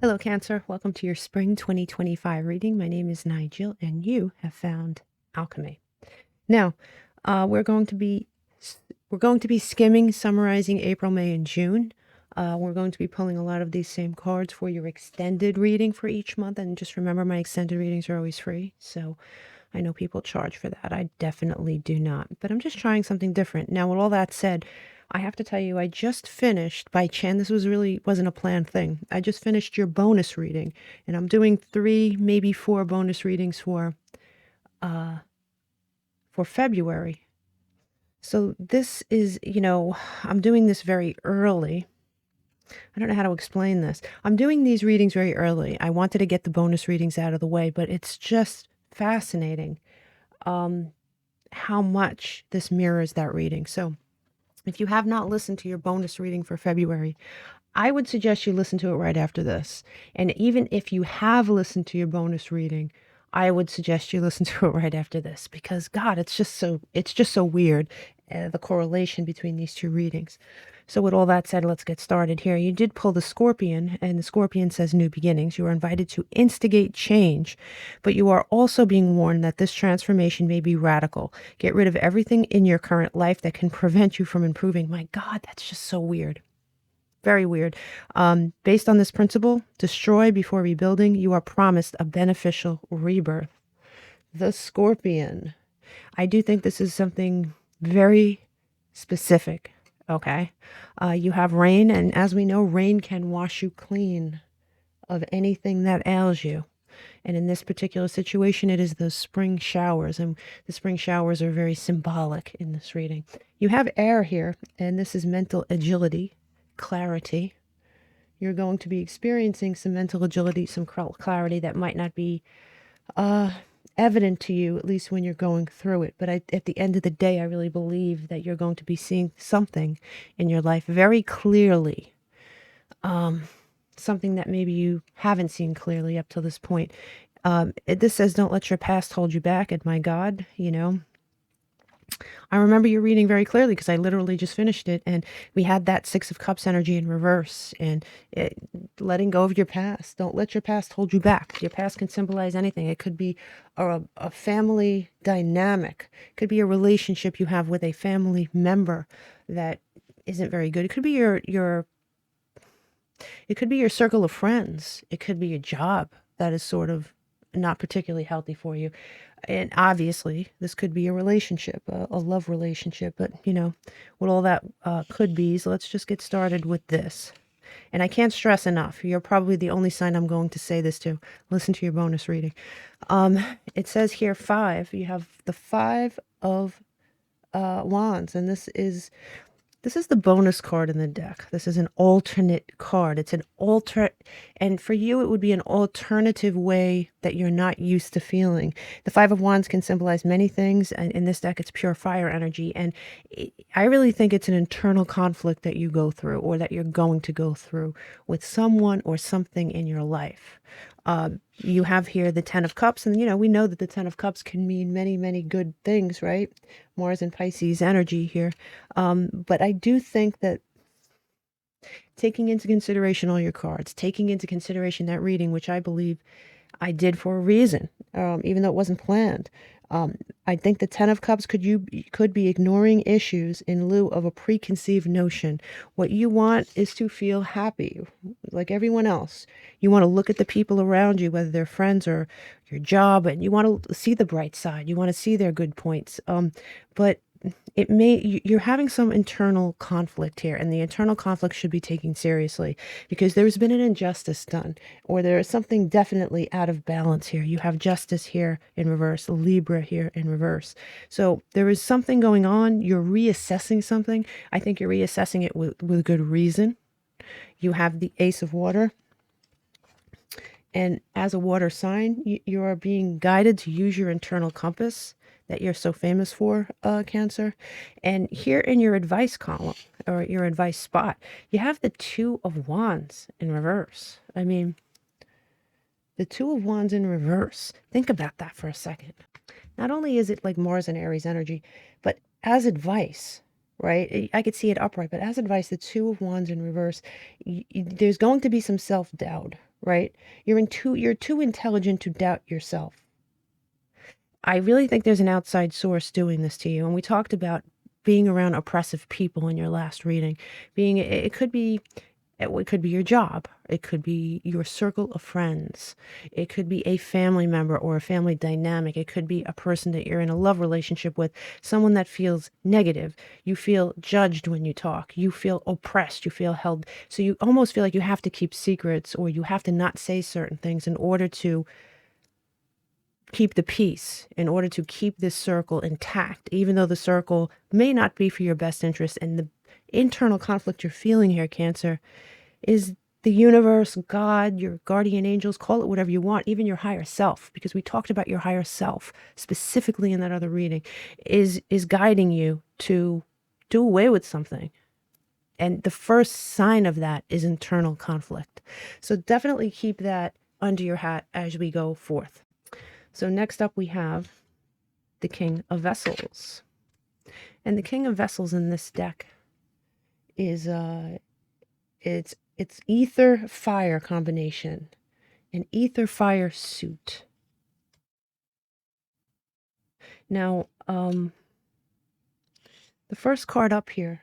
Hello, Cancer. Welcome to your spring 2025 reading. My name is Nigel, and you have found alchemy. Now, we're going to be skimming, summarizing April, May, and June. We're going to be pulling a lot of these same cards for your extended reading for each month. And just remember, my extended readings are always free. So I know people charge for that. I definitely do not. But I'm just trying something different. Now, with all that said, I have to tell you, I just finished, by chance, this wasn't a planned thing. I just finished your bonus reading. And I'm doing 3, maybe 4 bonus readings for February. So this is, I'm doing this very early. I don't know how to explain this. I'm doing these readings very early. I wanted to get the bonus readings out of the way, but it's just fascinating how much this mirrors that reading. So if you have not listened to your bonus reading for February, I would suggest you listen to it right after this. And even if you have listened to your bonus reading, I would suggest you listen to it right after this, because God, it's just so weird, the correlation between these two readings. So with all that said, let's get started here. You did pull the Scorpion, and the Scorpion says new beginnings. You are invited to instigate change, but you are also being warned that this transformation may be radical. Get rid of everything in your current life that can prevent you from improving. My God, that's just so weird. Very weird. Based on this principle, destroy before rebuilding, you are promised a beneficial rebirth. The Scorpion. I do think this is something very specific. Okay. You have rain, and as we know, rain can wash you clean of anything that ails you. And in this particular situation, it is those spring showers, and the spring showers are very symbolic in this reading. You have air here, and this is mental agility, clarity. You're going to be experiencing some mental agility, some clarity that might not be evident to you, at least when you're going through it. But at the end of the day, I really believe that you're going to be seeing something in your life very clearly. Something that maybe you haven't seen clearly up till this point. This says, don't let your past hold you back. And my God, I remember your reading very clearly because I literally just finished it, and we had that 6 of Cups energy in reverse, and letting go of your past. Don't let your past hold you back. Your past can symbolize anything. It could be a family dynamic. It could be a relationship you have with a family member that isn't very good. It could be it could be your circle of friends. It could be a job that is sort of not particularly healthy for you. And obviously, this could be a relationship, a love relationship. But, with all that could be, so let's just get started with this. And I can't stress enough, you're probably the only sign I'm going to say this to. Listen to your bonus reading. It says here 5. You have the 5 of Wands, and this is the bonus card in the deck. This is an alternate card. It's an and for you, it would be an alternative way that you're not used to feeling. The 5 of Wands can symbolize many things, and in this deck, it's pure fire energy. And I really think it's an internal conflict that you go through, or that you're going to go through with someone or something in your life. You have here the 10 of Cups, and we know that the 10 of Cups can mean many, many good things, right? Mars and Pisces energy here. But I do think that taking into consideration all your cards, taking into consideration that reading, which I believe I did for a reason, even though it wasn't planned. I think the 10 of Cups could be ignoring issues in lieu of a preconceived notion. What you want is to feel happy, like everyone else. You want to look at the people around you, whether they're friends or your job, and you want to see the bright side. You want to see their good points. But you're having some internal conflict here, and the internal conflict should be taken seriously because there's been an injustice done, or there is something definitely out of balance here. You have Justice here in reverse, Libra here in reverse. So there is something going on. You're reassessing something. I think you're reassessing it with good reason. You have the Ace of Water. And as a water sign, you are being guided to use your internal compass that you're so famous for, Cancer. And here in your advice column, or your advice spot, you have the 2 of Wands in reverse. I mean, the 2 of Wands in reverse. Think about that for a second. Not only is it like Mars and Aries energy, but as advice, right? I could see it upright, but as advice, the 2 of Wands in reverse, there's going to be some self-doubt, right? You're too intelligent to doubt yourself. I really think there's an outside source doing this to you. And we talked about being around oppressive people in your last reading. It could be your job. It could be your circle of friends. It could be a family member or a family dynamic. It could be a person that you're in a love relationship with, someone that feels negative. You feel judged when you talk. You feel oppressed. You feel held. So you almost feel like you have to keep secrets or you have to not say certain things in order to keep the peace, in order to keep this circle intact, even though the circle may not be for your best interest. And the internal conflict you're feeling here, Cancer, is the universe, God, your guardian angels, call it whatever you want, even your higher self, because we talked about your higher self specifically in that other reading, is guiding you to do away with something. And the first sign of that is internal conflict. So definitely keep that under your hat as we go forth. So next up we have the King of Vessels. And the King of Vessels in this deck is it's ether fire combination, an ether fire suit. Now, the first card up here.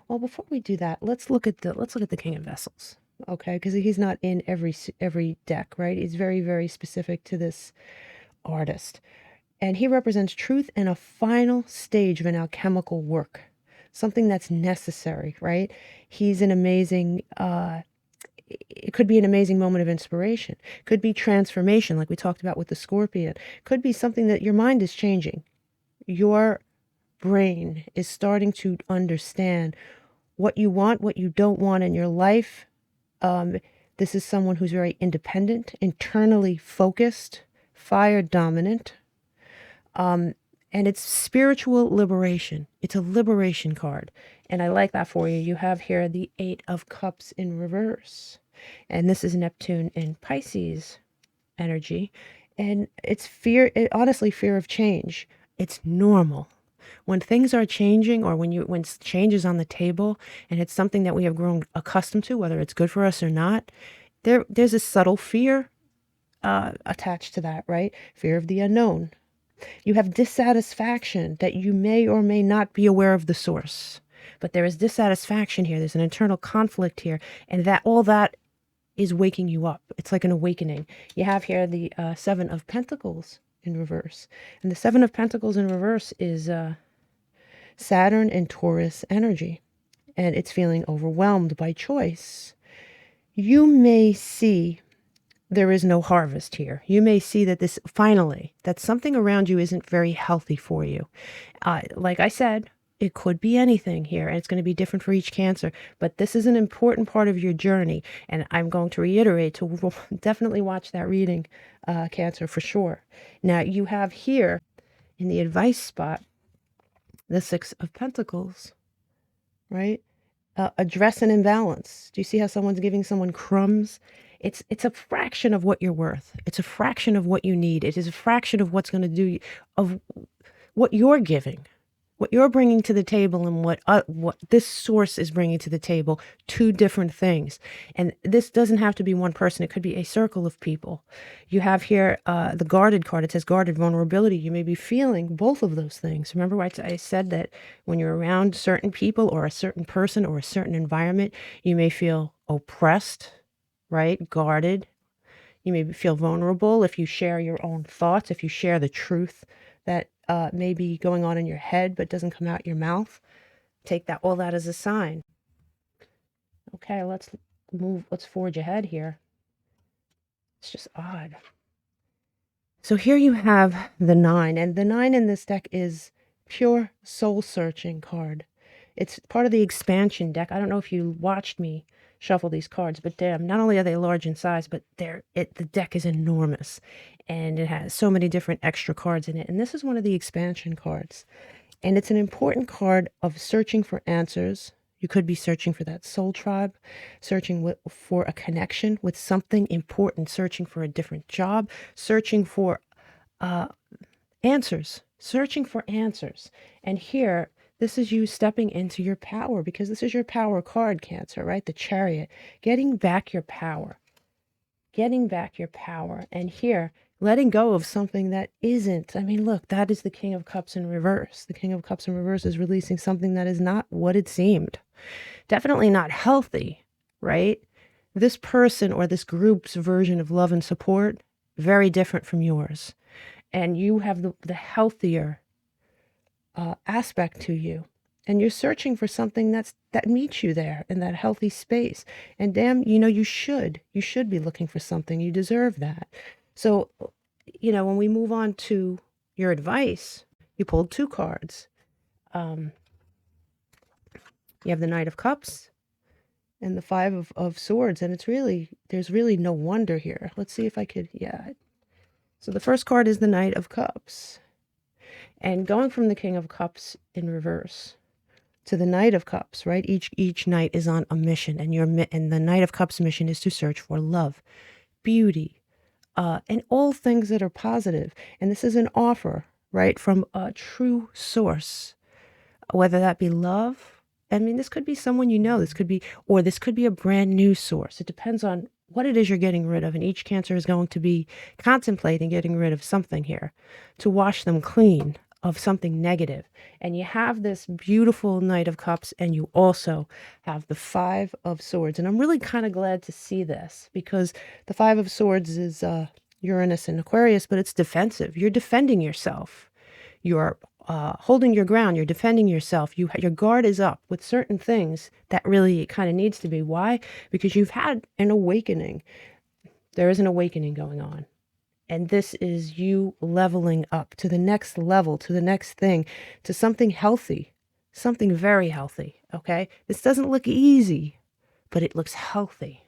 Well, before we do that, let's look at the King of Vessels, okay? Because he's not in every deck, right? He's very, very specific to this artist. And he represents truth and a final stage of an alchemical work, something that's necessary, right? He's an amazing, it could be an amazing moment of inspiration. Could be transformation, like we talked about with the Scorpion. Could be something that your mind is changing. Your brain is starting to understand what you want, what you don't want in your life. This is someone who's very independent, internally focused, fire dominant. And it's spiritual liberation. It's a liberation card. And I like that for you. You have here the Eight of Cups in reverse. And this is Neptune in Pisces energy. And it's honestly, fear of change. It's normal. When things are changing or when change is on the table and it's something that we have grown accustomed to, whether it's good for us or not, there's a subtle fear attached to that, right? Fear of the unknown. You have dissatisfaction that you may or may not be aware of the source. But there is dissatisfaction here. There's an internal conflict here. And that all that is waking you up. It's like an awakening. You have here the Seven of Pentacles in reverse. And the Seven of Pentacles in reverse is Saturn and Taurus energy. And it's feeling overwhelmed by choice. You may see there is no harvest here. You may see that that something around you isn't very healthy for you. Like I said, it could be anything here, and it's going to be different for each Cancer, but this is an important part of your journey, and I'm going to reiterate to definitely watch that reading, Cancer, for sure. Now, you have here in the advice spot, the Six of Pentacles, right? Address an imbalance. Do you see how someone's giving someone crumbs? It's a fraction of what you're worth. It's a fraction of what you need. It is a fraction of what's going to do, of what you're giving, what you're bringing to the table, and what this source is bringing to the table. Two different things. And this doesn't have to be one person. It could be a circle of people. You have here the guarded card. It says guarded vulnerability. You may be feeling both of those things. Remember I said that when you're around certain people or a certain person or a certain environment, you may feel oppressed, right? Guarded. You may feel vulnerable if you share your own thoughts, if you share the truth that may be going on in your head but doesn't come out your mouth. Take all that as a sign. Okay, let's forge ahead here. It's just odd. So here you have the 9, and the 9 in this deck is pure soul-searching card. It's part of the expansion deck. I don't know if you watched me shuffle these cards, but damn, not only are they large in size, but the deck is enormous, and it has so many different extra cards in it. And this is one of the expansion cards, and it's an important card of searching for answers. You could be searching for that soul tribe, searching for a connection with something important, searching for a different job, searching for answers, searching for answers. And here, this is you stepping into your power, because this is your power card, Cancer, right? The Chariot, getting back your power. getting back your power. And here, letting go of something that isn't. I mean, look, that is the King of Cups in reverse. The King of Cups in reverse is releasing something that is not what it seemed. Definitely not healthy, right? This person or this group's version of love and support, very different from yours. And you have the healthier aspect to you. And you're searching for something that meets you there in that healthy space. And damn, you should be looking for something. You deserve that. So, when we move on to your advice, you pulled 2 cards. You have the Knight of Cups and the 5 of Swords. And there's really no wonder here. Let's see if I could, yeah. So the first card is the Knight of Cups. And going from the King of Cups in reverse to the Knight of Cups, right? Each knight is on a mission, and the Knight of Cups mission is to search for love, beauty, and all things that are positive. And this is an offer, right, from a true source, whether that be love. I mean, this could be someone this could be a brand new source. It depends on what it is you're getting rid of. And each Cancer is going to be contemplating getting rid of something here to wash them clean of something negative. And you have this beautiful Knight of Cups, and you also have the 5 of Swords. And I'm really kind of glad to see this, because the 5 of Swords is Uranus and Aquarius, but it's defensive. You're defending yourself. You're holding your ground. You're defending yourself. Your guard is up with certain things that really kind of needs to be. Why? Because you've had an awakening. There is an awakening going on. And this is you leveling up to the next level, to the next thing, to something healthy, something very healthy, okay? This doesn't look easy, but it looks healthy.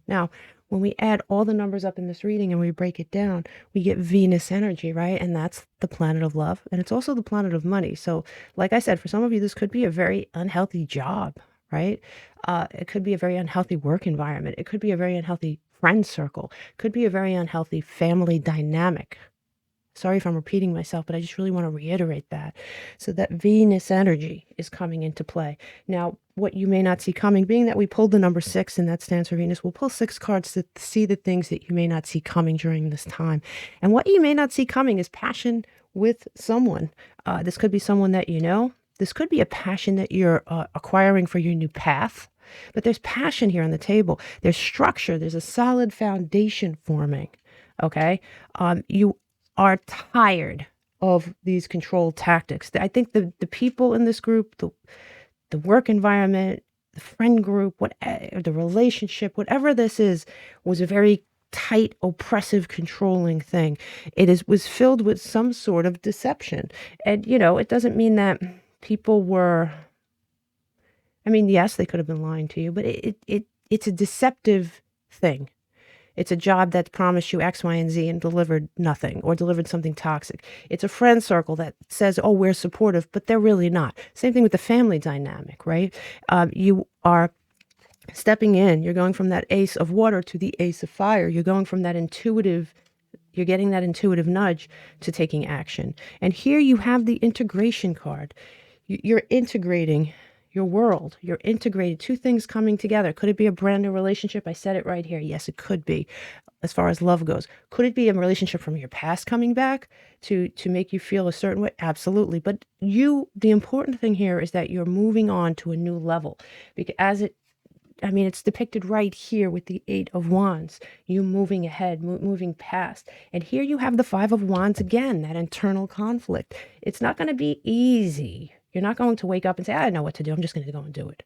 Now, when we add all the numbers up in this reading and we break it down, we get Venus energy, right? And that's the planet of love. And it's also the planet of money. So like I said, for some of you, this could be a very unhealthy job, right? It could be a very unhealthy work environment. It could be a very unhealthy friend circle, could be a very unhealthy family dynamic. Sorry if I'm repeating myself, but I just really want to reiterate that. So that Venus energy is coming into play. Now, what you may not see coming, being that we pulled the number 6 and that stands for Venus, we'll pull 6 cards to see the things that you may not see coming during this time. And what you may not see coming is passion with someone. This could be someone that you know. This could be a passion that you're acquiring for your new path. But there's passion here on the table. There's structure. There's a solid foundation forming. Okay? You are tired of these control tactics. I think the people in this group, the work environment, the friend group, the relationship, whatever this is, was a very tight, oppressive, controlling thing. Was filled with some sort of deception. And, it doesn't mean that people were... I mean, yes, they could have been lying to you, but it's a deceptive thing. It's a job that promised you X, Y, and Z and delivered nothing, or delivered something toxic. It's a friend circle that says, oh, we're supportive, but they're really not. Same thing with the family dynamic, right? You are stepping in. You're going from that Ace of Water to the Ace of Fire. You're going from that you're getting that intuitive nudge to taking action. And here you have the integration card. You're integrating your world. You're integrated. 2 things coming together. Could it be a brand new relationship? I said it right here. Yes, it could be, as far as love goes. Could it be a relationship from your past coming back to make you feel a certain way? Absolutely. But the important thing here is that you're moving on to a new level, because it's depicted right here with the 8 of Wands, you moving ahead, moving past. And here you have the 5 of Wands again, that internal conflict. It's not going to be easy. You're not going to wake up and say, I know what to do. I'm just going to go and do it.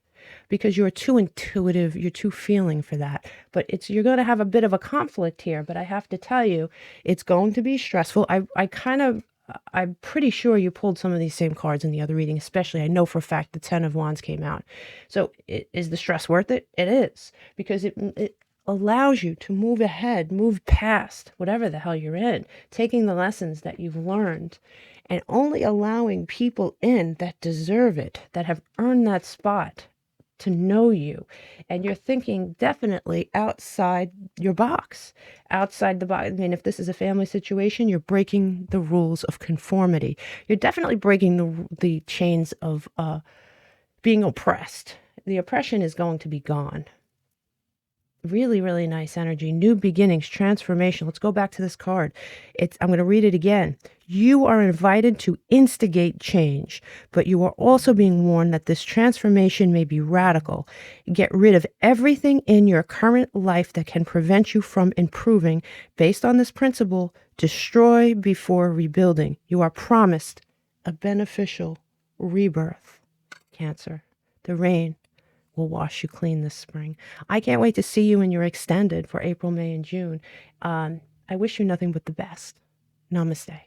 Because you're too intuitive. You're too feeling for that. But you're going to have a bit of a conflict here. But I have to tell you, it's going to be stressful. I'm pretty sure you pulled some of these same cards in the other reading, especially I know for a fact the 10 of Wands came out. So is the stress worth it? It is. Because it allows you to move ahead, move past whatever the hell you're in, taking the lessons that you've learned and only allowing people in that deserve it, that have earned that spot to know you. And you're thinking definitely outside your box, outside the box. I mean, if this is a family situation, you're breaking the rules of conformity. You're definitely breaking the chains of being oppressed. The oppression is going to be gone. Really, really nice energy. New beginnings, transformation. Let's go back to this card. I'm going to read it again. You are invited to instigate change, but you are also being warned that this transformation may be radical. Get rid of everything in your current life that can prevent you from improving. Based on this principle, destroy before rebuilding. You are promised a beneficial rebirth. Cancer. The rain will wash you clean this spring. I can't wait to see you in your extended for April, May, and June. I wish you nothing but the best. Namaste.